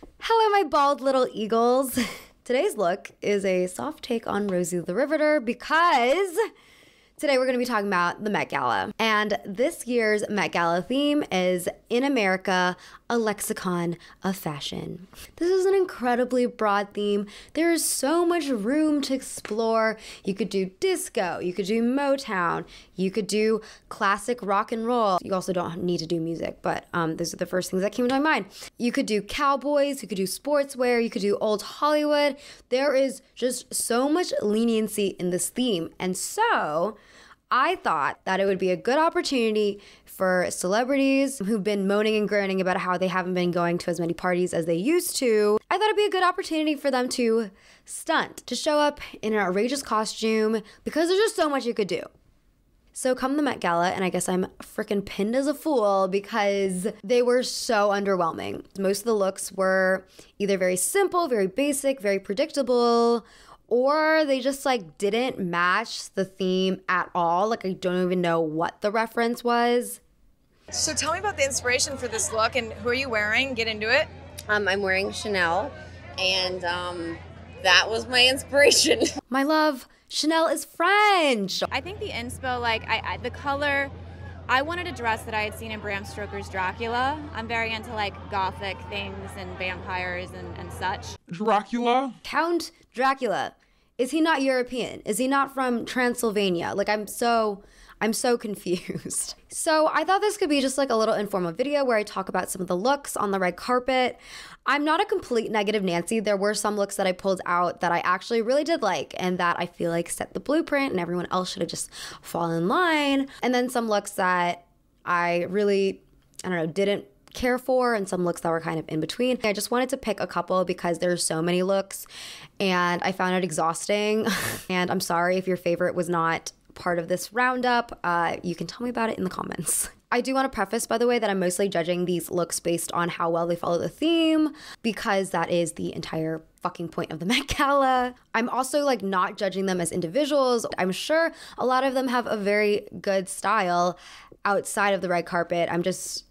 Hello, my bald little eagles. Today's look is a soft take on Rosie the Riveter because today we're going to be talking about the Met Gala. And this year's Met Gala theme is In America, a Lexicon of Fashion. This is an incredibly broad theme. There is so much room to explore. You could do disco, you could do Motown, you could do classic rock and roll. You also don't need to do music, but those are the first things that came to my mind. You could do cowboys, you could do sportswear, you could do old Hollywood. There is just so much leniency in this theme. And so I thought that it would be a good opportunity for celebrities who've been moaning and groaning about how they haven't been going to as many parties as they used to. I thought it'd be a good opportunity for them to stunt, to show up in an outrageous costume, because there's just so much you could do. So come the Met Gala, and I guess I'm freaking pinned as a fool because they were so underwhelming. Most of the looks were either very simple, very basic, very predictable, or they just like didn't match the theme at all. Like I don't even know what the reference was. So tell me about the inspiration for this look and who are you wearing? Get into it. I'm wearing Chanel, and that was my inspiration. My love, Chanel is French. I think the inspo, like the color, I wanted a dress that I had seen in Bram Stoker's Dracula. I'm very into like gothic things and vampires and such. Dracula? Count Dracula. Is he not European? Is he not from Transylvania? Like I'm so confused. So I thought this could be just like a little informal video where I talk about some of the looks on the red carpet. I'm not a complete negative Nancy. There were some looks that I pulled out that I actually really did like and that I feel like set the blueprint and everyone else should have just fallen in line. And then some looks that I really, didn't care for, and some looks that were kind of in between. I just wanted to pick a couple because there's so many looks and I found it exhausting. And I'm sorry if your favorite was not part of this roundup. You can tell me about it in the comments. I do want to preface, by the way, that I'm mostly judging these looks based on how well they follow the theme, because that is the entire fucking point of the Met Gala. I'm also like not judging them as individuals. I'm sure a lot of them have a very good style outside of the red carpet. I'm just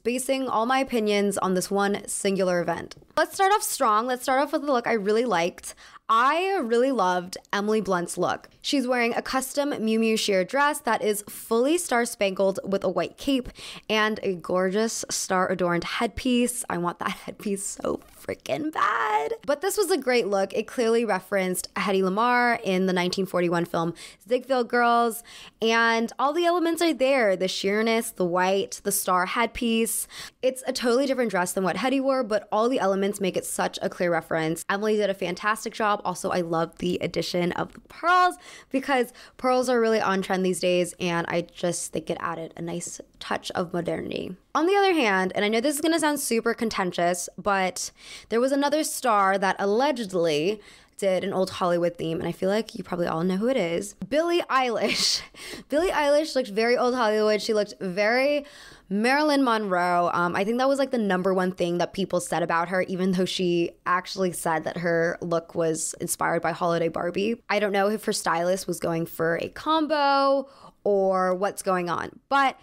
basing all my opinions on this one singular event. Let's start off strong. Let's start off with the look I really liked. I really loved Emily Blunt's look. She's wearing a custom Miu Miu sheer dress that is fully star-spangled with a white cape and a gorgeous star-adorned headpiece. I want that headpiece so freaking bad. But this was a great look. It clearly referenced Hedy Lamarr in the 1941 film Ziegfeld Girls, and all the elements are there. The sheerness, the white, the star headpiece. It's a totally different dress than what Hedy wore, but all the elements make it such a clear reference. Emily did a fantastic job. Also, I love the addition of the pearls because pearls are really on trend these days, and I just think it added a nice touch of modernity. On the other hand, and I know this is gonna sound super contentious, but there was another star that allegedly did an old Hollywood theme, and I feel like you probably all know who it is. Billie Eilish. Billie Eilish looked very old Hollywood. She looked very Marilyn Monroe. I think that was like the #1 thing that people said about her, even though she actually said that her look was inspired by Holiday Barbie. I don't know if her stylist was going for a combo or what's going on, but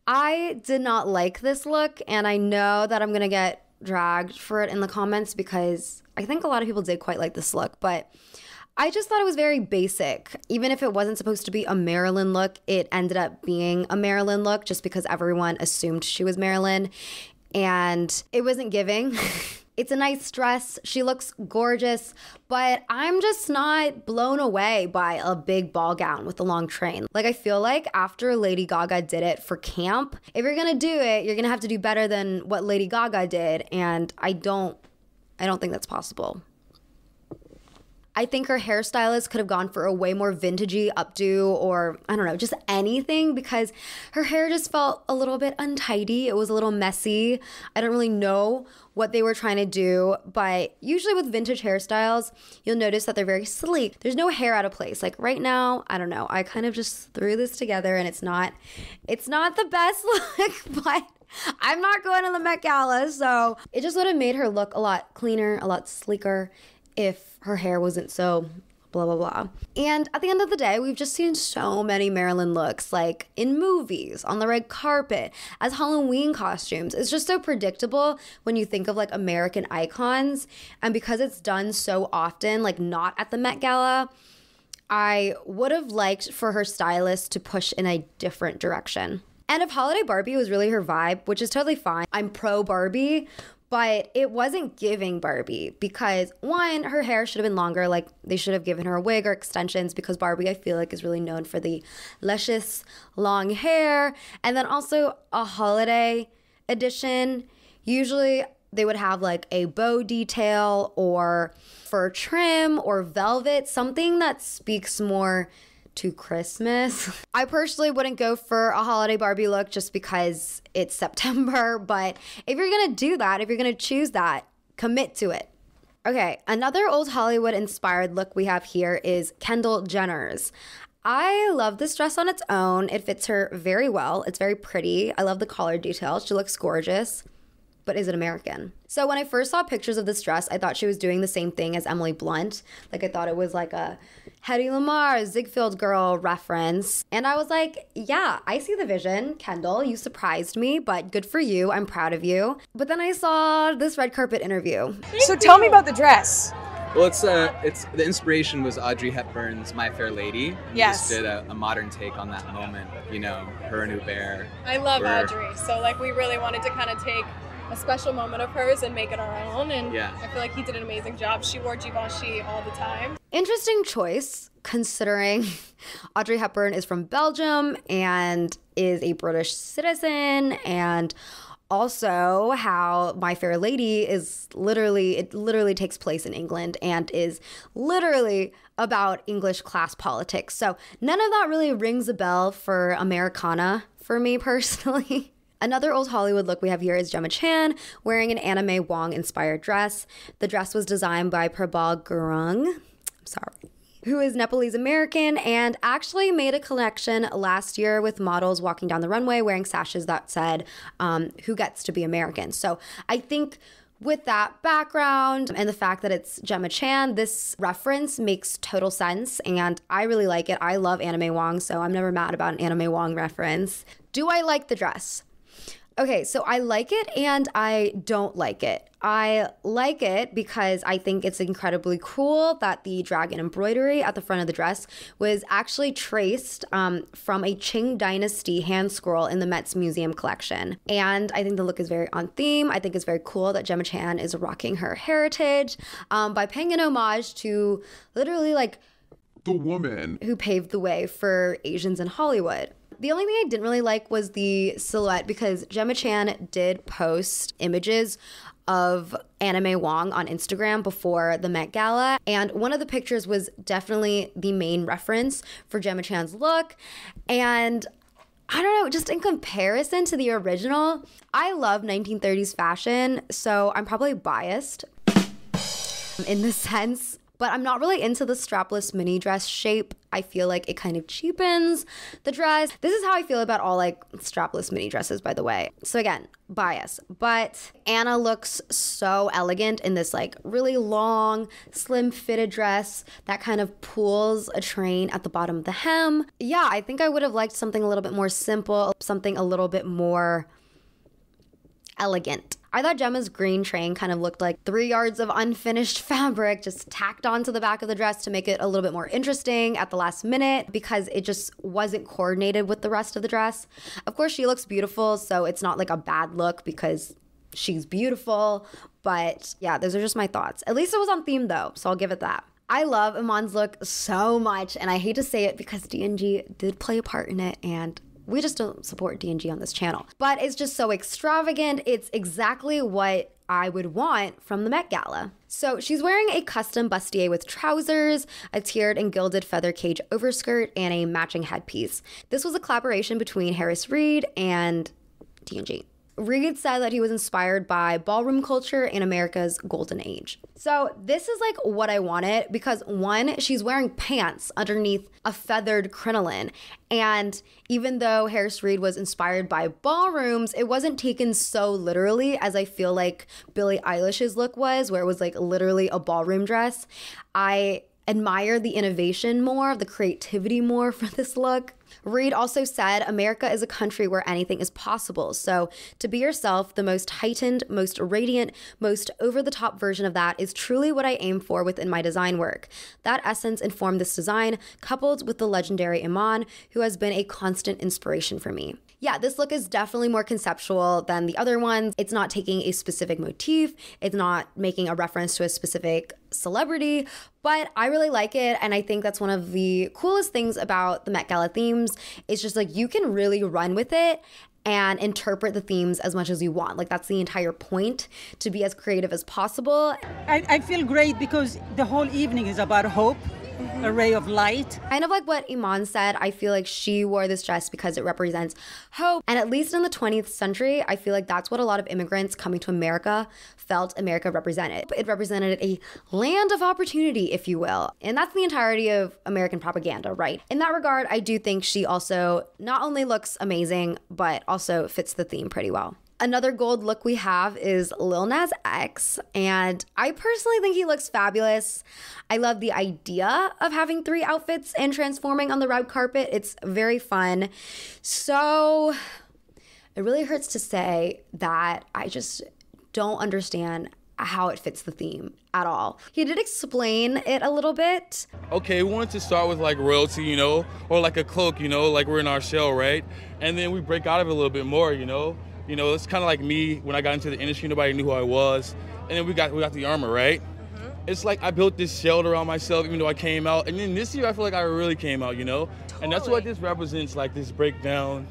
I did not like this look, and I know that I'm gonna get dragged for it in the comments because I think a lot of people did quite like this look, but I just thought it was very basic. Even if it wasn't supposed to be a Marilyn look, it ended up being a Marilyn look just because everyone assumed she was Marilyn, and it wasn't giving. It's a nice dress. She looks gorgeous, but I'm just not blown away by a big ball gown with a long train. Like, I feel like after Lady Gaga did it for camp, if you're gonna do it, you're gonna have to do better than what Lady Gaga did, and I don't think that's possible. I think her hairstylist could have gone for a way more vintagey updo, or I don't know, just anything, because her hair just felt a little bit untidy. It was a little messy. I don't really know what they were trying to do, but usually with vintage hairstyles, you'll notice that they're very sleek. There's no hair out of place. Like right now, I don't know. I kind of just threw this together and it's not the best look, but I'm not going to the Met Gala, so it just would have made her look a lot cleaner, a lot sleeker if her hair wasn't so blah, blah, blah. And at the end of the day, we've just seen so many Marilyn looks, like in movies, on the red carpet, as Halloween costumes. It's just so predictable when you think of like American icons. And because it's done so often, like not at the Met Gala, I would have liked for her stylist to push in a different direction. And if Holiday Barbie was really her vibe, which is totally fine, I'm pro Barbie, but it wasn't giving Barbie because, one, her hair should have been longer. Like, they should have given her a wig or extensions because Barbie, I feel like, is really known for the luscious long hair. And then also a holiday edition. Usually they would have like a bow detail or fur trim or velvet, something that speaks more to Christmas. I personally wouldn't go for a holiday Barbie look just because it's September, but if you're gonna do that, if you're gonna choose that, commit to it. Okay, another old Hollywood inspired look we have here is Kendall Jenner's. I love this dress on its own. It fits her very well. It's very pretty. I love the collar detail. She looks gorgeous. But is it American? So when I first saw pictures of this dress, I thought she was doing the same thing as Emily Blunt. Like, I thought it was like a Hedy Lamarr, Ziegfeld Girl reference. And I was like, yeah, I see the vision. Kendall, you surprised me, but good for you. I'm proud of you. But then I saw this red carpet interview. So tell me about the dress. Well, it's the inspiration was Audrey Hepburn's My Fair Lady. We Yes. just did a modern take on that moment, you know, her and Hubert. I love were- Audrey, so like we really wanted to kind of take a special moment of hers and make it our own, and Yeah. I feel like he did an amazing job. She wore Givenchy all the time. Interesting choice, considering Audrey Hepburn is from Belgium and is a British citizen, and also how My Fair Lady is literally takes place in England and is literally about English class politics. So none of that really rings a bell for Americana for me personally. Another old Hollywood look we have here is Gemma Chan wearing an anime Wong-inspired dress. The dress was designed by Prabal Gurung, who is Nepalese American and actually made a collection last year with models walking down the runway wearing sashes that said, who gets to be American. So I think with that background and the fact that it's Gemma Chan, this reference makes total sense and I really like it. I love anime Wong, so I'm never mad about an anime Wong reference. Do I like the dress? Okay, so I like it and I don't like it. I like it because I think it's incredibly cool that the dragon embroidery at the front of the dress was actually traced from a Qing Dynasty hand scroll in the Met's museum collection. And I think the look is very on theme. I think it's very cool that Gemma Chan is rocking her heritage by paying an homage to literally like the woman who paved the way for Asians in Hollywood. The only thing I didn't really like was the silhouette because Gemma Chan did post images of anime Wong on Instagram before the Met Gala. And one of the pictures was definitely the main reference for Gemma Chan's look. And I don't know, just in comparison to the original, I love 1930s fashion. So I'm probably biased in this sense. But I'm not really into the strapless mini dress shape. I feel like it kind of cheapens the dress. This is how I feel about all like strapless mini dresses, by the way. So again, bias. But Anna looks so elegant in this like really long, slim fitted dress that kind of pulls a train at the bottom of the hem. Yeah, I think I would have liked something a little bit more simple, something a little bit more elegant. I thought Gemma's green train kind of looked like 3 yards of unfinished fabric just tacked onto the back of the dress to make it a little bit more interesting at the last minute because it just wasn't coordinated with the rest of the dress. Of course, she looks beautiful, so it's not like a bad look because she's beautiful. But yeah, those are just my thoughts. At least it was on theme though, so I'll give it that. I love Iman's look so much, and I hate to say it because D&G did play a part in it, and we just don't support D&G on this channel. But it's just so extravagant. It's exactly what I would want from the Met Gala. So she's wearing a custom bustier with trousers, a tiered and gilded feather cage overskirt, and a matching headpiece. This was a collaboration between Harris Reed and D&G. Reed said that he was inspired by ballroom culture in America's golden age. So this is like what I wanted because one, she's wearing pants underneath a feathered crinoline. And even though Harris Reed was inspired by ballrooms, it wasn't taken so literally as I feel like Billie Eilish's look was, where it was like literally a ballroom dress. I admire the innovation more, the creativity more for this look. Reed also said, America is a country where anything is possible. So to be yourself, the most heightened, most radiant, most over-the-top version of that is truly what I aim for within my design work. That essence informed this design, coupled with the legendary Iman, who has been a constant inspiration for me. Yeah, this look is definitely more conceptual than the other ones. It's not taking a specific motif. It's not making a reference to a specific celebrity, but I really like it. And I think that's one of the coolest things about the Met Gala themes. It's just like you can really run with it and interpret the themes as much as you want. Like that's the entire point, to be as creative as possible. I feel great because the whole evening is about hope. A ray of light. Kind of like what Iman said, I feel like she wore this dress because it represents hope. And at least in the 20th century, I feel like that's what a lot of immigrants coming to America felt America represented. It represented a land of opportunity, if you will. And that's the entirety of American propaganda, right? In that regard, I do think she also not only looks amazing, but also fits the theme pretty well. Another gold look we have is Lil Nas X, and I personally think he looks fabulous. I love the idea of having 3 outfits and transforming on the red carpet. It's very fun. So it really hurts to say that I just don't understand how it fits the theme at all. He did explain it a little bit. Okay, we wanted to start with like royalty, you know, or like a cloak, you know, like we're in our shell, right? And then we break out of it a little bit more, you know. You know, it's kind of like me when I got into the industry, nobody knew who I was. And then we got the armor, right? Mm-hmm. It's like I built this shield around myself, even though I came out. And then this year, I feel like I really came out, you know? Totally. And that's what this represents, like this breakdown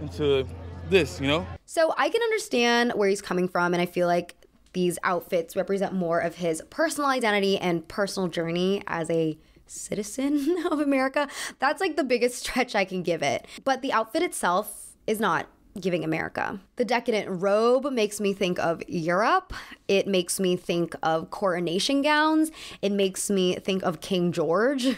into this, you know? So I can understand where he's coming from, and I feel like these outfits represent more of his personal identity and personal journey as a citizen of America. That's like the biggest stretch I can give it. But the outfit itself is not giving America. The decadent robe makes me think of Europe. It makes me think of coronation gowns. It makes me think of King George.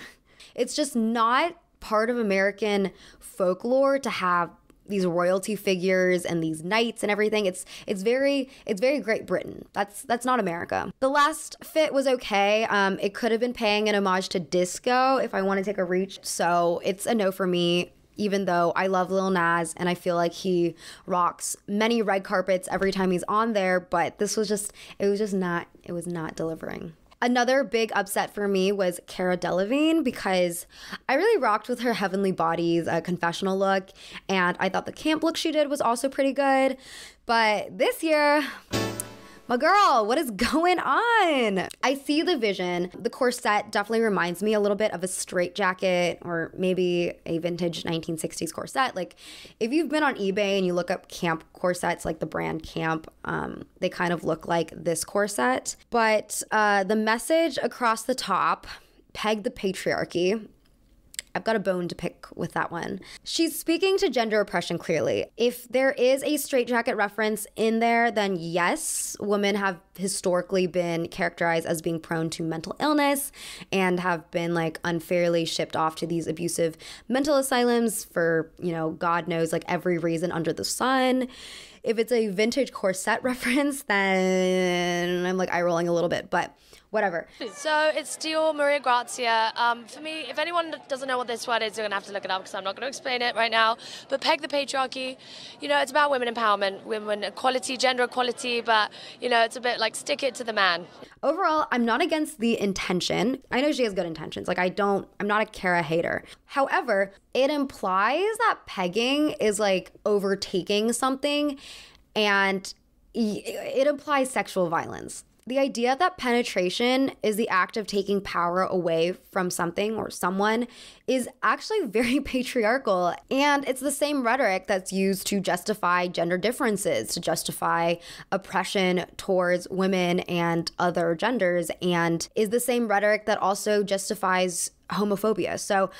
It's just not part of American folklore to have these royalty figures and these knights and everything. It's very Great Britain. That's not America. The last fit was okay. It could have been paying an homage to disco if I want to take a reach. So it's a no for me. Even though I love Lil Nas and I feel like he rocks many red carpets every time he's on there, but it was not delivering. Another big upset for me was Cara Delevingne because I really rocked with her Heavenly Bodies confessional look, and I thought the camp look she did was also pretty good. But this year, my girl, what is going on? I see the vision. The corset definitely reminds me a little bit of a straitjacket or maybe a vintage 1960s corset. Like if you've been on eBay and you look up camp corsets, like the brand Camp, they kind of look like this corset. But the message across the top, peg the patriarchy. I've got a bone to pick with that one. She's speaking to gender oppression clearly. If there is a straitjacket reference in there, then yes, women have historically been characterized as being prone to mental illness and have been like unfairly shipped off to these abusive mental asylums for, you know, God knows, like every reason under the sun. If it's a vintage corset reference, then I'm like eye rolling a little bit, but whatever. So it's Dior Maria Grazia. For me, if anyone doesn't know what this word is, you're gonna have to look it up because I'm not gonna explain it right now. But peg the patriarchy, you know, it's about women empowerment, women equality, gender equality, but you know, it's a bit like stick it to the man. Overall, I'm not against the intention. I know she has good intentions. Like I'm not a Cara hater. However, it implies that pegging is like overtaking something, and it implies sexual violence. The idea that penetration is the act of taking power away from something or someone is actually very patriarchal. And it's the same rhetoric that's used to justify gender differences, to justify oppression towards women and other genders, and is the same rhetoric that also justifies homophobia. So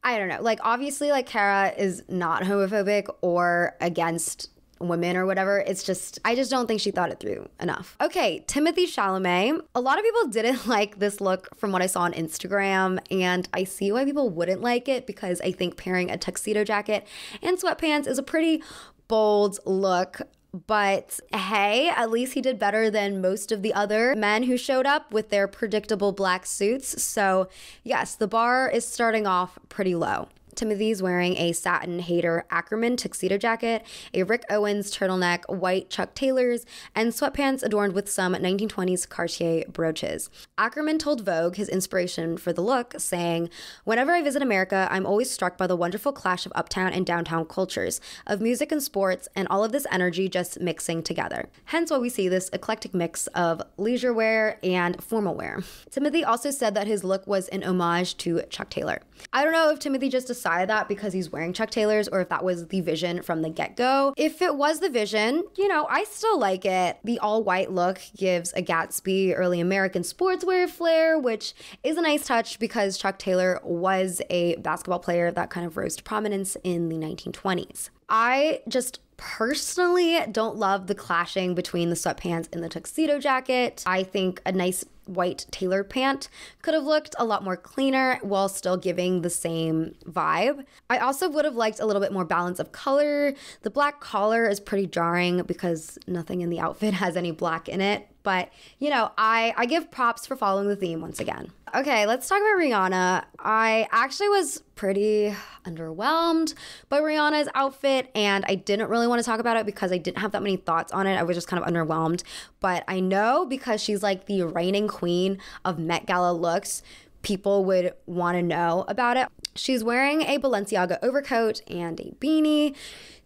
I don't know, like obviously like Cara is not homophobic or against women or whatever. It's just, I just don't think she thought it through enough. Okay, Timothée Chalamet. A lot of people didn't like this look from what I saw on Instagram, and I see why people wouldn't like it because I think pairing a tuxedo jacket and sweatpants is a pretty bold look. But hey, at least he did better than most of the other men who showed up with their predictable black suits. So yes, the bar is starting off pretty low. Timothy's wearing a satin Hader Ackerman tuxedo jacket, a Rick Owens turtleneck, white Chuck Taylors, and sweatpants adorned with some 1920s Cartier brooches. Ackerman told Vogue his inspiration for the look, saying, "Whenever I visit America, I'm always struck by the wonderful clash of uptown and downtown cultures, of music and sports, and all of this energy just mixing together." Hence why we see this eclectic mix of leisure wear and formal wear. Timothy also said that his look was an homage to Chuck Taylor. I don't know if Timothy just decided that because he's wearing Chuck Taylors or if that was the vision from the get-go. If it was the vision, you know, I still like it. The all-white look gives a Gatsby early American sportswear flair, which is a nice touch because Chuck Taylor was a basketball player that kind of rose to prominence in the 1920s. I just personally don't love the clashing between the sweatpants and the tuxedo jacket. I think a nice white tailored pant could have looked a lot more cleaner while still giving the same vibe. I also would have liked a little bit more balance of color. The black collar is pretty jarring because nothing in the outfit has any black in it. But, you know, I give props for following the theme once again. Okay, let's talk about Rihanna. I actually was pretty underwhelmed by Rihanna's outfit, and I didn't really want to talk about it because I didn't have that many thoughts on it. I was just kind of underwhelmed. But I know because she's like the reigning queen of Met Gala looks, people would want to know about it. She's wearing a Balenciaga overcoat and a beanie.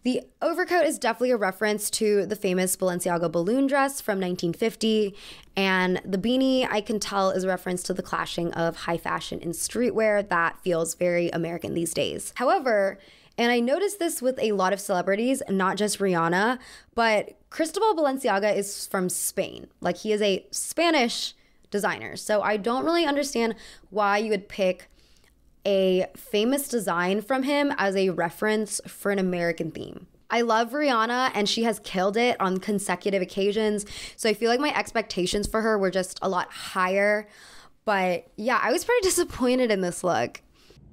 The overcoat is definitely a reference to the famous Balenciaga balloon dress from 1950, and the beanie, I can tell, is a reference to the clashing of high fashion and streetwear that feels very American these days. However, and I noticed this with a lot of celebrities, not just Rihanna, but Cristobal Balenciaga is from Spain. Like, he is a Spanish designer, so I don't really understand why you would pick a famous design from him as a reference for an American theme. I love Rihanna and she has killed it on consecutive occasions, so I feel like my expectations for her were just a lot higher. But yeah, I was pretty disappointed in this look.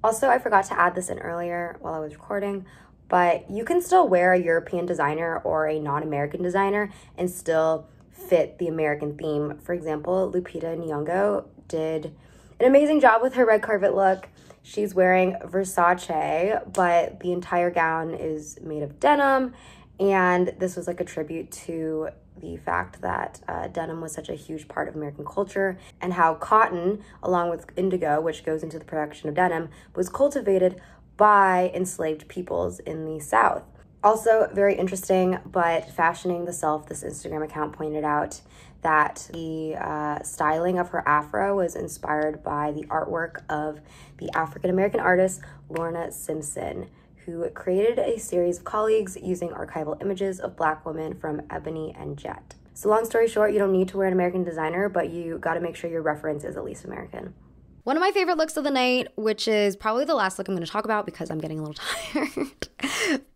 Also, I forgot to add this in earlier while I was recording, but you can still wear a European designer or a non-American designer and still fit the American theme. For example, Lupita Nyong'o did an amazing job with her red carpet look. She's wearing Versace, but the entire gown is made of denim, and this was like a tribute to the fact that denim was such a huge part of American culture and how cotton, along with indigo, which goes into the production of denim, was cultivated by enslaved peoples in the South. Also very interesting, but Fashioning the Self, this Instagram account, pointed out that the styling of her afro was inspired by the artwork of the African-American artist Lorna Simpson, who created a series of colleagues using archival images of Black women from Ebony and Jet. So long story short, you don't need to wear an American designer, but you gotta make sure your reference is at least American. One of my favorite looks of the night, which is probably the last look I'm gonna talk about because I'm getting a little tired,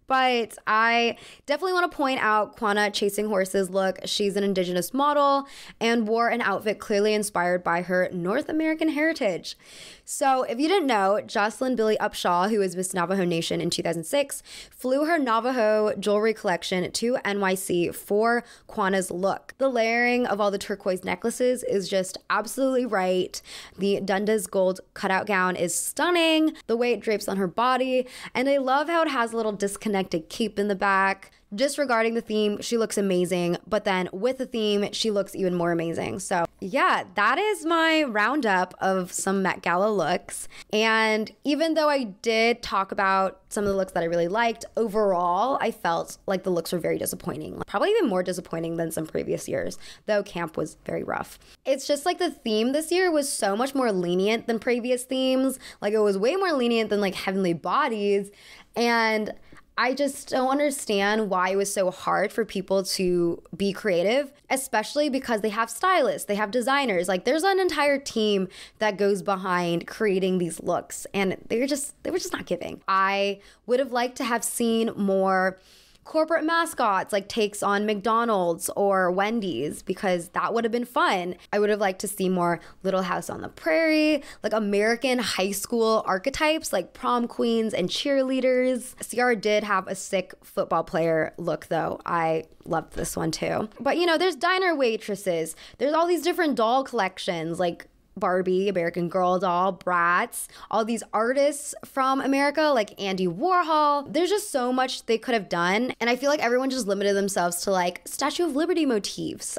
but I definitely want to point out Quanah Chasing Horses look. She's an indigenous model and wore an outfit clearly inspired by her North American heritage. So if you didn't know, Jocelyn Billy Upshaw, who was Miss Navajo Nation in 2006, flew her Navajo jewelry collection to NYC for Quanah's look. The layering of all the turquoise necklaces is just absolutely right. The Dundas gold cutout gown is stunning. The way it drapes on her body, and I love how it has a little disconnected cape in the back. Disregarding the theme, she looks amazing, but then with the theme, she looks even more amazing. So yeah, that is my roundup of some Met Gala looks. And even though I did talk about some of the looks that I really liked, overall, I felt like the looks were very disappointing. Probably even more disappointing than some previous years, though camp was very rough. It's just like the theme this year was so much more lenient than previous themes. Like, it was way more lenient than like Heavenly Bodies, and I just don't understand why it was so hard for people to be creative, especially because they have stylists, they have designers. Like, there's an entire team that goes behind creating these looks, and they were just not giving. I would have liked to have seen more corporate mascots, like takes on McDonald's or Wendy's, because that would have been fun. I would have liked to see more Little House on the Prairie, like American high school archetypes like prom queens and cheerleaders. Ciara did have a sick football player look though. I loved this one too. But you know, there's diner waitresses. There's all these different doll collections like Barbie, American Girl doll, Bratz, all these artists from America like Andy Warhol. There's just so much they could have done. And I feel like everyone just limited themselves to like Statue of Liberty motifs,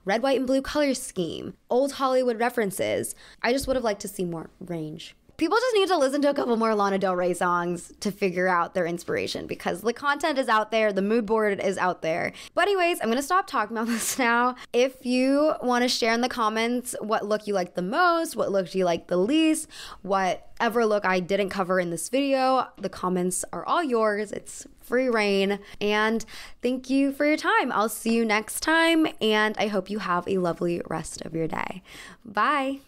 red, white, and blue color scheme, old Hollywood references. I just would have liked to see more range. People just need to listen to a couple more Lana Del Rey songs to figure out their inspiration, because the content is out there, the mood board is out there. But anyways, I'm gonna stop talking about this now. If you wanna share in the comments what look you like the most, what look you like the least, whatever look I didn't cover in this video, the comments are all yours. It's free reign. And thank you for your time. I'll see you next time, and I hope you have a lovely rest of your day. Bye.